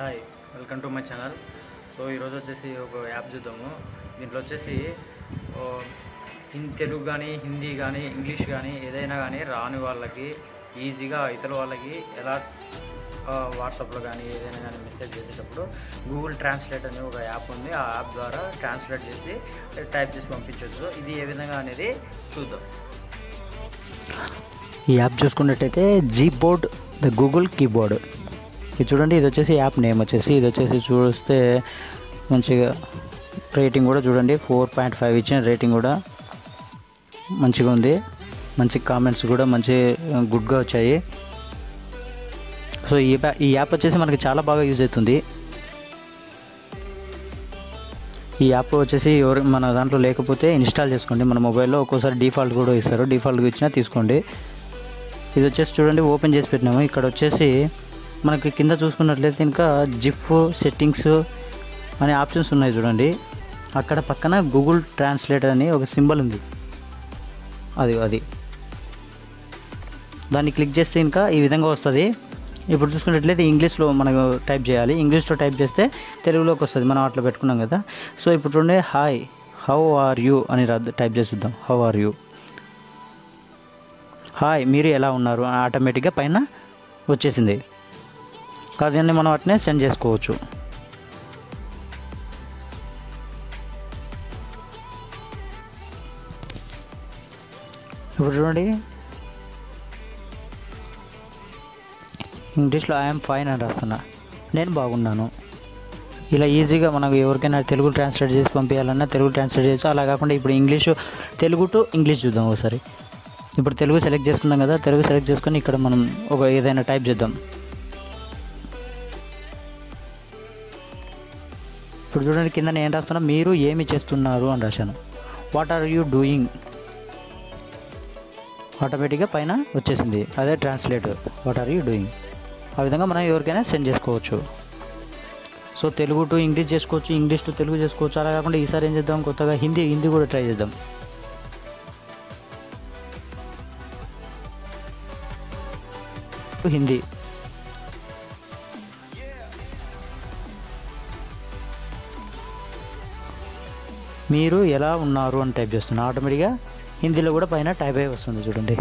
Hi, welcome to my channel. So ఈరోజు వచ్చేసి ఒక యాప్ చూద్దాము. దీంట్లో వచ్చేసి తెలుగు కానీ, హిందీ కానీ, ఇంగ్లీష్ కానీ ఏదైనా కానీ రాని వాళ్ళకి ఈజీగా ఇతర వాళ్ళకి ఎలా వాట్సాప్లో కానీ ఏదైనా కానీ మెసేజ్ చేసేటప్పుడు గూగుల్ ట్రాన్స్లేట్ అనే ఒక యాప్ ఉంది. ఆ యాప్ ద్వారా ట్రాన్స్లేట్ చేసి టైప్ చేసి పంపించవచ్చు. ఇది ఏ విధంగా అనేది చూద్దాం. ఈ యాప్ చూసుకున్నట్టయితే జీబోర్డ్ ద గూగుల్ కీబోర్డ్. ఇది చూడండి, ఇది వచ్చేసి యాప్ నేమ్ వచ్చేసి. ఇది వచ్చేసి చూస్తే మంచిగా రేటింగ్ కూడా చూడండి 4.5 ఇచ్చిన రేటింగ్ కూడా మంచిగా ఉంది. మంచి కామెంట్స్ కూడా మంచి గుడ్గా వచ్చాయి. సో ఈ యాప్ వచ్చేసి మనకి చాలా బాగా యూజ్ అవుతుంది. ఈ యాప్ వచ్చేసి మన దాంట్లో లేకపోతే ఇన్స్టాల్ చేసుకోండి. మన మొబైల్లో ఒక్కోసారి డిఫాల్ట్ కూడా ఇస్తారు, డిఫాల్ట్గా ఇచ్చినా తీసుకోండి. ఇది వచ్చేసి చూడండి, ఓపెన్ చేసి పెట్టినాము. ఇక్కడ వచ్చేసి మనకి కింద చూసుకున్నట్లయితే ఇంకా జిఫ్ సెట్టింగ్స్ అనే ఆప్షన్స్ ఉన్నాయి చూడండి. అక్కడ పక్కన గూగుల్ ట్రాన్స్లేట్ అని ఒక సింబల్ ఉంది, అది దాన్ని క్లిక్ చేస్తే ఇంకా ఈ విధంగా వస్తుంది. ఇప్పుడు చూసుకున్నట్లయితే ఇంగ్లీష్లో మనకు టైప్ చేయాలి. ఇంగ్లీష్లో టైప్ చేస్తే తెలుగులోకి వస్తుంది. మనం అట్లా పెట్టుకున్నాం కదా. సో ఇప్పుడు చూడండి, హాయ్ హౌ ఆర్ యూ అని టైప్ చేసి చూద్దాం. హౌ ఆర్ యూ, హాయ్ మీరు ఎలా ఉన్నారు ఆటోమేటిక్గా పైన వచ్చేసింది. దాన్ని మనం అట్నే సెండ్ చేసుకోవచ్చు. ఇప్పుడు చూడండి, ఇంగ్లీష్లో ఐఎమ్ ఫైన్ అని రాస్తున్నా, నేను బాగున్నాను. ఇలా ఈజీగా మనకు ఎవరికైనా తెలుగు ట్రాన్స్లేట్ చేసి పంపించాలన్నా తెలుగు ట్రాన్స్లేట్ చేయొచ్చు. అలా కాకుండా ఇప్పుడు తెలుగు టు ఇంగ్లీష్ చూద్దాం ఒకసారి. ఇప్పుడు తెలుగు సెలెక్ట్ చేసుకున్నాం కదా, తెలుగు సెలెక్ట్ చేసుకొని ఇక్కడ మనం ఏదైనా టైప్ చేద్దాం. ఇప్పుడు చూడండి, కింద నేను రాస్తున్నా మీరు ఏమి చేస్తున్నారు అని రాశాను. వాట్ ఆర్ యూ డూయింగ్, ఆటోమేటిక్గా పైన వచ్చేసింది. అదే translate, what are you doing. ఆ విధంగా మనం ఎవరికైనా సెండ్ చేసుకోవచ్చు. సో తెలుగు టు ఇంగ్లీష్ చేసుకోవచ్చు, ఇంగ్లీష్ టు తెలుగు చేసుకోవచ్చు. అలా కాకుండా ఈసారి ఏం చేద్దాం, కొత్తగా హిందీ కూడా ట్రై చేద్దాం. హిందీ, మీరు ఎలా ఉన్నారు అని టైప్ చేస్తున్నా, ఆటోమేటిక్గా హిందీలో కూడా పైన టైప్ అయి వస్తుంది చూడండి.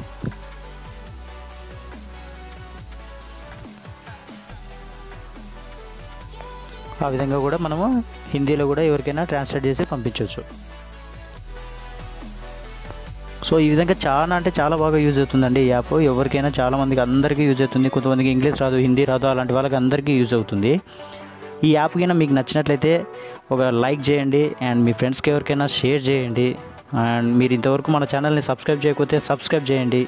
ఆ విధంగా కూడా మనము హిందీలో కూడా ఎవరికైనా ట్రాన్స్లేట్ చేసి పంపించవచ్చు. సో ఈ విధంగా చాలా బాగా యూజ్ అవుతుందండి ఈ యాప్. ఎవరికైనా చాలామందికి అందరికీ యూజ్ అవుతుంది. కొంతమందికి ఇంగ్లీష్ రాదు, హిందీ రాదు, అలాంటి వాళ్ళకి అందరికీ యూజ్ అవుతుంది. ఈ యాప్ కైనా మీకు నచ్చినట్లయితే ఒక లైక్ చేయండి అండ్ మీ ఫ్రెండ్స్కి ఎవరికైనా షేర్ చేయండి. అండ్ మీరు ఇంతవరకు మన ఛానల్ని సబ్స్క్రైబ్ చేయకపోతే సబ్స్క్రైబ్ చేయండి.